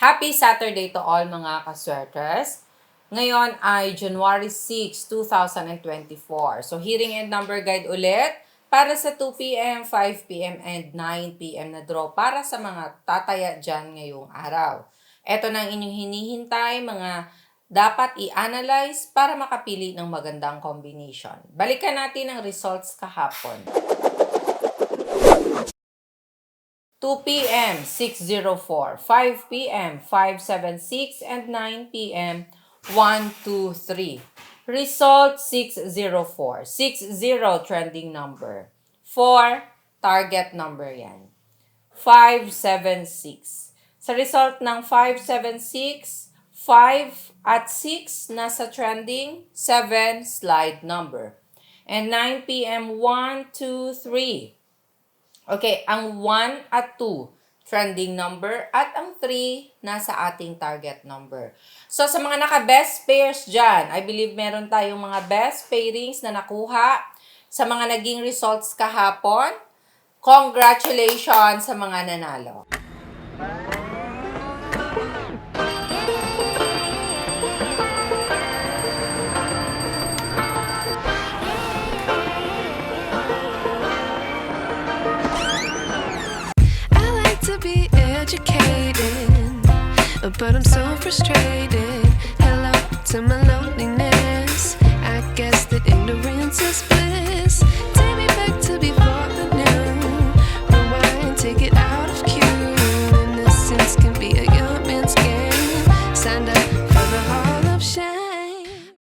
Happy Saturday to all mga kaswerters. Ngayon ay January 6, 2024. So hearing and number guide ulit para sa 2 p.m., 5 p.m. and 9 p.m. na draw para sa mga tataya dyan ngayong araw. Ito na ang inyong hinihintay, mga dapat i-analyze para makapili ng magandang combination. Balikan natin ang results kahapon. 2 p.m. 604, 5 p.m. 576, and 9 p.m. 123. Result 604. 60 trending number. 4 target number yan. 576. Sa result ng 576, 5 at 6 nasa trending, 7 slide number. And 9 p.m. 1, 2, 3. Okay, ang 1 at 2, trending number, at ang 3, nasa ating target number. So, sa mga naka-best pairs dyan, I believe meron tayong mga best pairings na nakuha sa mga naging results kahapon. Congratulations sa mga nanalo. But I'm so frustrated. Hello to my loneliness. I guess that ignorance is bliss. Take me back to before the new. Rewind, take it out of cue. Innocence can be a young man's game. Signed up for the hall of shame.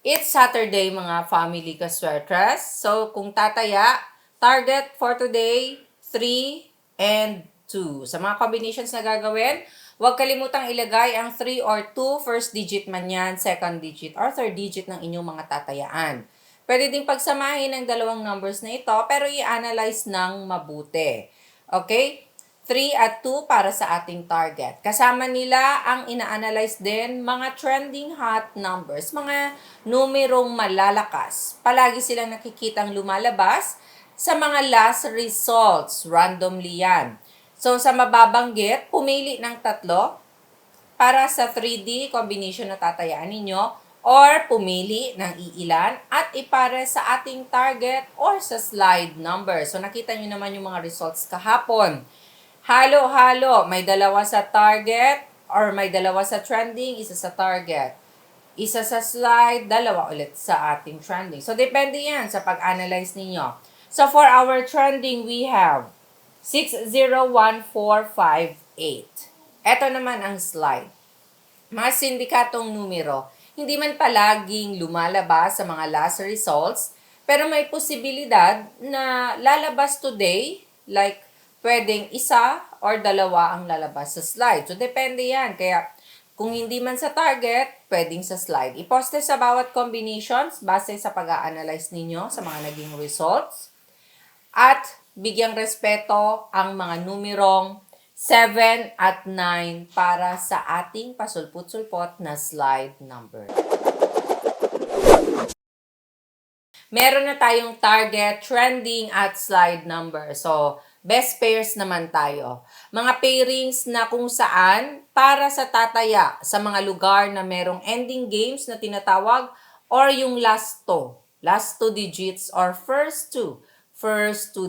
It's Saturday mga family kaswerters. So kung tataya, target for today, 3 and 2. Sa mga combinations na gagawin, huwag kalimutang ilagay ang 3 or 2, first digit man yan, second digit, or third digit ng inyong mga tatayaan. Pwede din pagsamahin ang dalawang numbers na ito, pero i-analyze ng mabuti. Okay? 3 at 2 para sa ating target. Kasama nila ang ina-analyze din mga trending hot numbers, mga numerong malalakas. Palagi silang nakikitang lumalabas sa mga last results. Randomly yan. So, sa mababanggit, pumili ng 3 para sa 3D combination na tatayaan ninyo or pumili ng iilan at ipare sa ating target or sa slide number. So, nakita nyo naman yung mga results kahapon. Halo-halo, may 2 sa target or may 2 sa trending, isa sa target. Isa sa slide, 2 ulit sa ating trending. So, depende yan sa pag-analyze ninyo. So, for our trending, we have 601458. Ito naman ang slide. Mga sindikatong numero, hindi man palaging lumalabas sa mga last results, pero may posibilidad na lalabas today, like pwedeng isa or 2 ang lalabas sa slide. So, depende yan. Kaya, kung hindi man sa target, pwedeng sa slide. I-poste sa bawat combinations base sa pag-a-analyze ninyo sa mga naging results. At bigyang respeto ang mga numerong 7 at 9 para sa ating pasulput-sulpot na slide number. Meron na tayong target, trending at slide number. So, best pairs naman tayo. Mga pairings na kung saan para sa tataya sa mga lugar na merong ending games na tinatawag or yung last 2 digits or first 2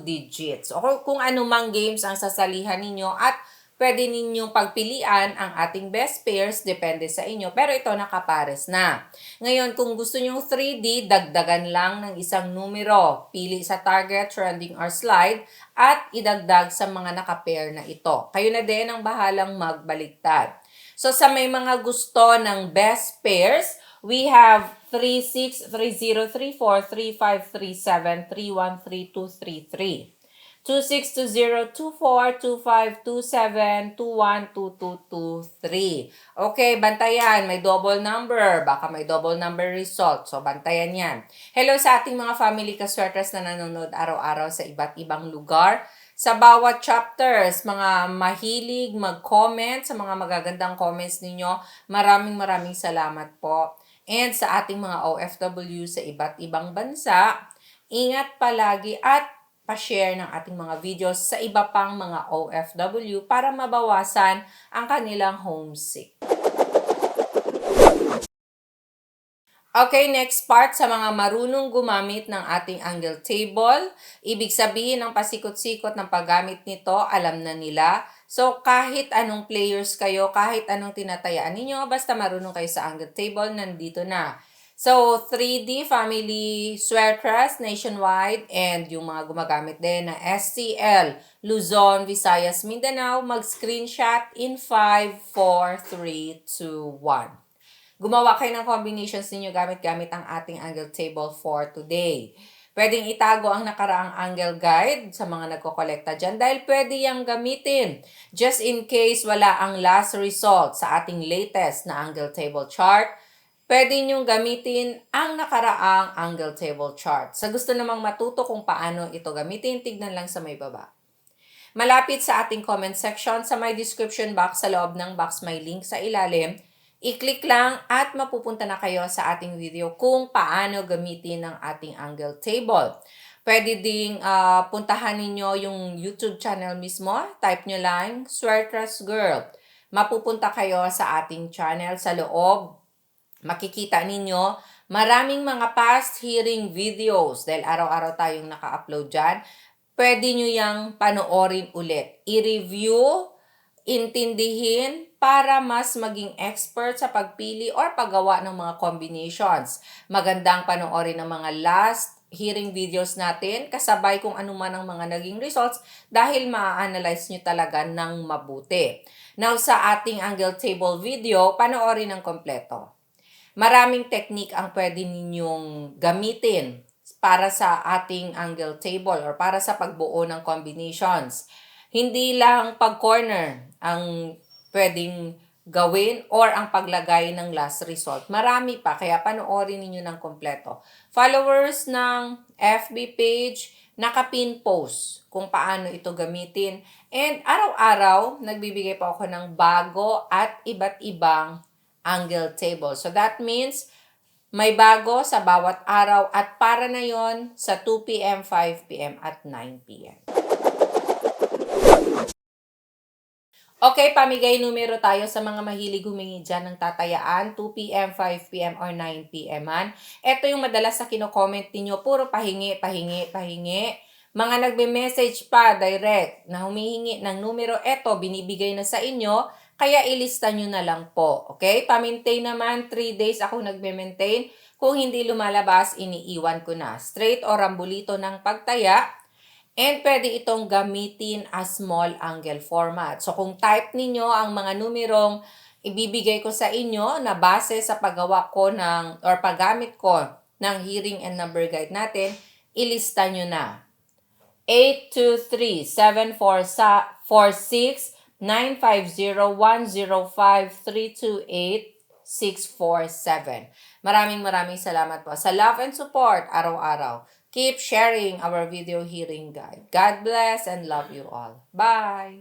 digits. O kung anumang games ang sasalihan ninyo at pwede ninyong pagpilian ang ating best pairs, depende sa inyo. Pero ito nakapares na. Ngayon, kung gusto nyo 3D, dagdagan lang ng isang numero. Pili sa target, trending, or slide at idagdag sa mga nakapair na ito. Kayo na din ang bahalang magbaliktad. So, sa may mga gusto ng best pairs, we have 36, 30, 34, 35, 37, 31, 32, 33. 26, 20, 24, 25, 27, 21, 22, 23. Okay, bantayan. May double number. Baka may double number result. So, bantayan yan. Hello sa ating mga family kaswerters na nanonood araw-araw sa iba't ibang lugar. Sa bawat chapters, mga mahilig mag-comment sa mga magagandang comments ninyo. Maraming salamat po. And sa ating mga OFW sa iba't ibang bansa, ingat palagi at pa-share ng ating mga videos sa iba pang mga OFW para mabawasan ang kanilang homesick. Okay, next part sa mga marunong gumamit ng ating angle table. Ibig sabihin ng pasikot-sikot ng paggamit nito, alam na nila. So, kahit anong players kayo, kahit anong tinatayaan ninyo, basta marunong kayo sa angle table, nandito na. So, 3D Family Sweaters nationwide and yung mga gumagamit din na STL, Luzon, Visayas, Mindanao, mag-screenshot in 5, 4, 3, 2, 1. Gumawa kayo ng combinations ninyo gamit-gamit ang ating angle table for today. Pwedeng itago ang nakaraang angle guide sa mga nagkokolekta dyan dahil pwede yang gamitin just in case wala ang last result sa ating latest na angle table chart. Pwede nyong gamitin ang nakaraang angle table chart. Sa gusto namang matuto kung paano ito gamitin, tignan lang sa may baba. Malapit sa ating comment section, sa may description box sa loob ng box may link sa ilalim. I-click lang at mapupunta na kayo sa ating video kung paano gamitin ang ating angle table. Pwede ding puntahan ninyo yung YouTube channel mismo. Type nyo lang, Sweaters Girl. Mapupunta kayo sa ating channel sa loob. Makikita ninyo maraming mga past hearing videos dahil araw-araw tayong naka-upload dyan. Pwede nyo yang panoorin ulit. I-review, intindihin, para mas maging expert sa pagpili or paggawa ng mga combinations. Magandang panoorin ng mga last hearing videos natin, kasabay kung ano man ang mga naging results dahil ma-analyze nyo talaga ng mabuti. Now, sa ating angle table video, panoorin ng kompleto. Maraming technique ang pwede ninyong gamitin para sa ating angle table or para sa pagbuo ng combinations. Hindi lang pag-corner ang pwedeng gawin or ang paglagay ng last result. Marami pa, kaya panoorin ninyo ng kompleto. Followers ng FB page, nakapin post kung paano ito gamitin. And araw-araw, nagbibigay pa ako ng bago at iba't ibang angle table. So that means may bago sa bawat araw at para na yon sa 2 p.m., 5 p.m. at 9 p.m. Okay, pamigay numero tayo sa mga mahilig humingi dyan ng tatayaan, 2 p.m., 5 p.m. or 9 p.m. Ito yung madalas sa kino-comment ninyo, puro pahingi. Mga nagbe-message pa direct na humihingi ng numero, eto, binibigay na sa inyo, kaya ilista nyo na lang po. Okay? Pa-maintain naman, 3 days ako nagbe-maintain. Kung hindi lumalabas, iniiwan ko na. Straight o rambulito ng pagtaya. And pwede itong gamitin as small angle format. So kung type ninyo ang mga numerong ibibigay ko sa inyo na base sa paggawa ko ng or paggamit ko ng hearing and number guide natin, ilista nyo na. 823-746-950-105-328-647. Maraming salamat po sa love and support araw-araw. Keep sharing our video hearing guide. God bless and love you all. Bye!